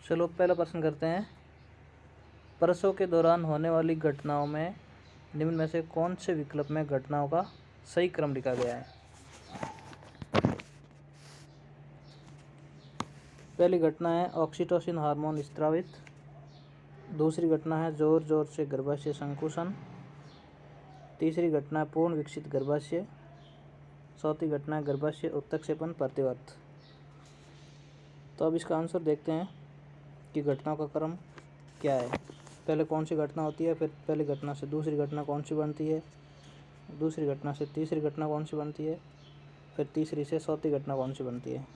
चलो पहला प्रश्न करते हैं। प्रसव के दौरान होने वाली घटनाओं में निम्न में से कौन से विकल्प में घटनाओं का सही क्रम लिखा गया है। पहली घटना है ऑक्सीटोसिन हार्मोन स्रावित। दूसरी घटना है जोर जोर से गर्भाशय संकुचन। तीसरी घटना है पूर्ण विकसित गर्भाशय। चौथी घटना है गर्भाशय उत्क्षेपण प्रतिवर्त। तो अब इसका आंसर देखते हैं कि घटनाओं का क्रम क्या है। पहले कौन सी घटना होती है, फिर पहली घटना से दूसरी घटना कौन सी बनती है, दूसरी घटना से तीसरी घटना कौन सी बनती है, फिर तीसरी से चौथी घटना कौन सी बनती है।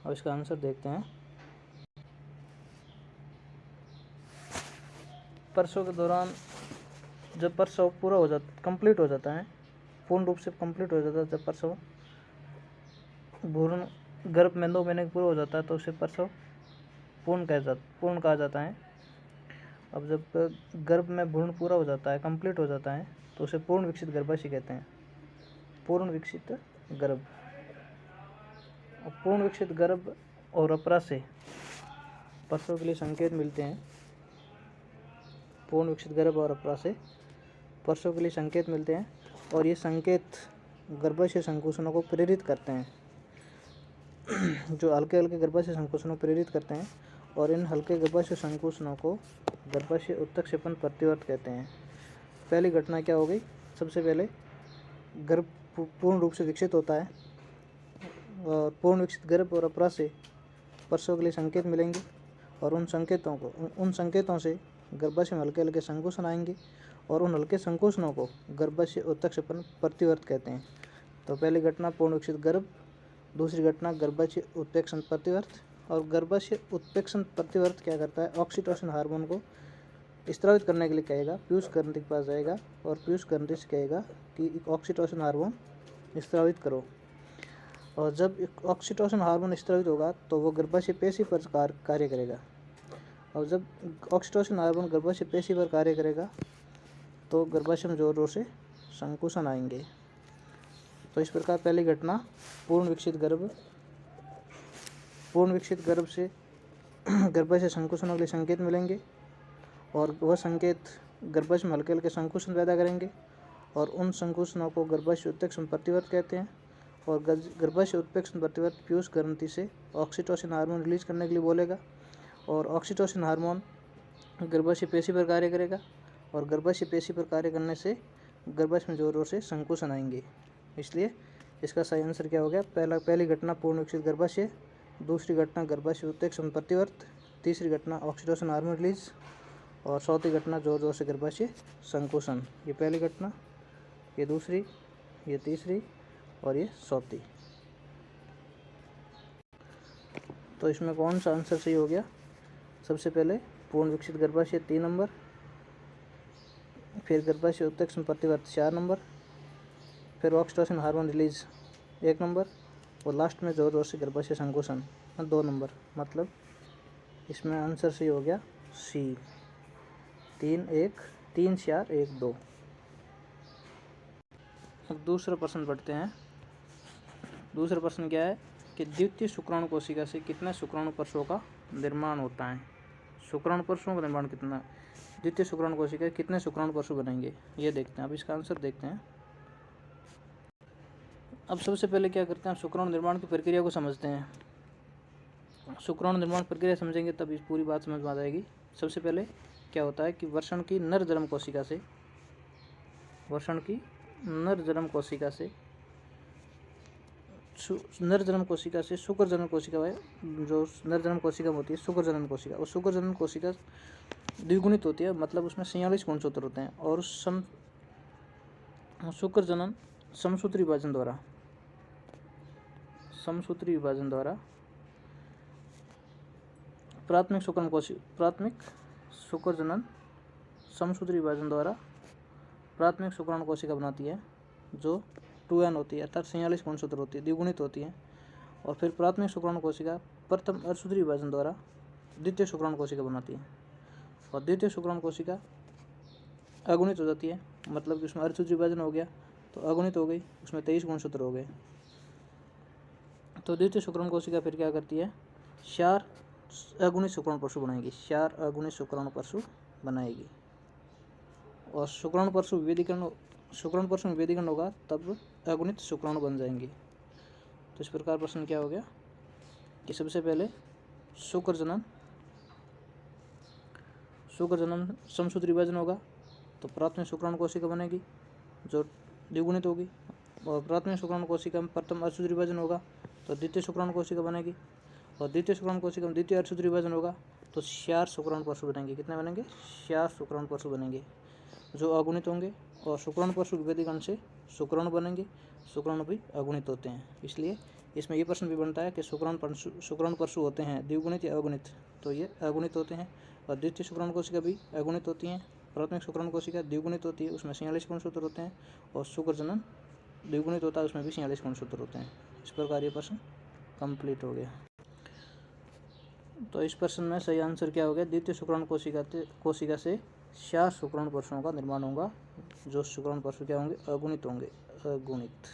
अब इसका आंसर देखते हैं। प्रसव के दौरान जब प्रसव पूरा हो जाता कंप्लीट हो जाता है, पूर्ण रूप से कंप्लीट हो जाता है, जब प्रसव भ्रूण गर्भ में 2 महीने पूरा हो जाता है तो उसे प्रसव पूर्ण कहा जाता है। अब जब गर्भ में भ्रूण पूरा हो जाता है, कंप्लीट हो जाता है, तो उसे पूर्ण विकसित गर्भाशय कहते हैं। पूर्ण विकसित गर्भ। पूर्ण विकसित गर्भ और अप्राशय प्रसव के लिए संकेत मिलते हैं। पूर्ण विकसित गर्भ और अप्राशय प्रसव के लिए संकेत मिलते हैं और ये संकेत गर्भाशय संकुचनों को प्रेरित करते हैं। जो हल्के हल्के गर्भाशय संकुचनों को प्रेरित करते हैं और इन हल्के गर्भाशय संकुचनों को गर्भाशय उत्क्षेपण प्रतिवर्त कहते हैं। पहली घटना क्या हो गई, सबसे पहले गर्भ पूर्ण रूप से विकसित होता है और पूर्ण विकसित गर्भ और अप्राशय प्रसव के लिए संकेत मिलेंगे और उन संकेतों से गर्भाशय में हल्के हल्के संकुचन आएंगे और उन हल्के संकुचनों को गर्भाशय उत्क्षेपण प्रतिवर्त कहते हैं। तो पहली घटना पूर्ण विकसित गर्भ, दूसरी घटना गर्भाशय उत्प्रेक्षण प्रतिवर्त। और गर्भाशय उत्प्रेक्षण प्रतिवर्त क्या करता है, ऑक्सीटोसिन हार्मोन को स्रावित करने के लिए कहेगा, पीयूष ग्रंथि के पास जाएगा और पीयूष ग्रंथि से कहेगा कि ऑक्सीटोसिन हार्मोन स्रावित करो। और जब ऑक्सीटोसिन हार्मोन स्रावित होगा तो वो गर्भाशय पेशी पर कार्य करेगा। और जब ऑक्सीटोसिन हार्मोन गर्भाशय पेशी पर कार्य करेगा तो गर्भाशय में जोर जोर से संकुचन आएंगे। तो इस प्रकार पहली घटना पूर्ण विकसित गर्भ से गर्भाशय संकुचनों के लिए संकेत मिलेंगे और वह संकेत गर्भाशय में हल्के हल्के संकुचन पैदा करेंगे और उन संकुचनों को गर्भाशय उत्प्रेक्षण प्रतिवर्त कहते हैं। और गर्भाशय उत्प्रेक्षण प्रतिवर्त पीयूष ग्रंथि से ऑक्सीटोसिन हार्मोन रिलीज करने के लिए बोलेगा और ऑक्सीटोसिन हार्मोन गर्भाशय पेशी पर कार्य करेगा और गर्भाशय पेशी पर कार्य करने से गर्भाशय में जोर जोर से संकुचन आएंगे। इसलिए इसका सही आंसर क्या हो गया, पहली घटना पूर्ण विकसित गर्भाशय, दूसरी घटना गर्भाशय उत्प्रेक्षण प्रतिवर्त, तीसरी घटना ऑक्सीटोसिन हार्मोन रिलीज और चौथी घटना जोर जोर से गर्भाशय संकुचन। ये पहली घटना, ये दूसरी, ये तीसरी और ये चौथी। तो इसमें कौन सा आंसर सही हो गया, सबसे पहले पूर्ण विकसित गर्भाशय 3 नंबर, फिर गर्भाशय उत्प्रेक्षण प्रतिवर्त 4 नंबर, फिर ऑक्सीटोसिन हार्मोन रिलीज 1 नंबर और लास्ट में जोर जोर से गर्भाशय संकुचन 2 नंबर। मतलब इसमें आंसर सही हो गया सी, 3 4 1 2। अब दूसरा प्रश्न पढ़ते हैं। दूसरा प्रश्न क्या है कि द्वितीय शुक्राणु कोशिका से कितने शुक्राणु परसों का निर्माण होता है। शुक्राणु परसों का निर्माण कितना, द्वितीय शुक्राणु कोशिका कितने शुक्राणु परसों बनेंगे, ये देखते हैं। अब इसका आंसर देखते हैं। अब सबसे पहले क्या करते हैं, शुक्राणु निर्माण की प्रक्रिया को समझते हैं। शुक्राणु निर्माण प्रक्रिया समझेंगे तब इस पूरी बात समझ में आ जाएगी। सबसे पहले क्या होता है कि वृषण की नर जन्म कोशिका से शुक्र जनन कोशिका है, जो नर जन्म कोशिका होती है शुक्र जनन कोशिका, और शुक्र जनन कोशिका द्विगुणित होती है, मतलब उसमें 46 गुणसूत्र होते हैं और शुक्र जनन समसूत्री विभाजन द्वारा प्राथमिक शुक्र जनन समसूत्री विभाजन द्वारा प्राथमिक शुक्राणु कोशिका बनाती है, जो 2n होती है, अर्थात 46 गुणसूत्र होती है, द्विगुणित होती है। और फिर प्राथमिक शुक्राणु कोशिका प्रथम अर्धसूत्री विभाजन द्वारा द्वितीय शुक्राणु कोशिका बनाती है और द्वितीय शुक्राणु कोशिका अगुणित हो जाती है, मतलब कि उसमें अर्धसूत्री विभाजन हो गया तो अगुणित हो गई, उसमें 23 गुणसूत्र हो गए। तो द्वितीय शुक्राणु कोशिका फिर क्या करती है, 4 अगुणित शुक्राणु परशु बनाएगी, 4 अगुणित शुक्राणु परशु बनाएगी। और शुक्राणु परशु में विभेदीकरण होगा तब अगुणित शुक्राणु बन जाएंगे। तो इस प्रकार प्रश्न क्या हो गया कि सबसे पहले शुक्र जनन समसूत्र विभाजन होगा तो प्राथमिक शुक्राणु कोशिका बनेगी जो द्विगुणित होगी, और प्राथमिक शुक्राणु कोशिका में प्रथम अर्धसूत्री विभाजन होगा तो द्वितीय शुक्राणु कोशिका बनेगी, और द्वितीय शुक्राणु कोशिका में द्वितीय अर्धसूत्री विभाजन होगा तो 4 शुक्राणु परशु बनेंगे। कितने बनेंगे? 4 शुक्राणु परशु बनेंगे जो अगुणित होंगे, और शुक्राणु परशु विभेदीकरण से शुक्राणु बनेंगे। शुक्राणु भी अगुणित होते हैं, इसलिए इसमें ये प्रश्न भी बनता है कि शुक्राणु परशु होते हैं द्विगुणित या अगुणित, तो ये अगुणित होते हैं। और द्वितीय शुक्राणु कोशिका भी अगुणित होती हैं, प्राथमिक शुक्राणु कोशिका द्विगुणित होती है, उसमें 46 गुणसूत्र होते हैं, और शुक्र जनन द्विगुणित होता है, उसमें भी 46 गुणसूत्र होते हैं। इस प्रकार ये प्रश्न कंप्लीट हो गया। तो इस प्रश्न में सही आंसर क्या हो गया? द्वितीय शुक्राणु कोशिका से 4 शुक्राणु परशुओं का निर्माण होगा, जो शुक्राणु परशु क्या होंगे? अगुणित होंगे, अगुणित।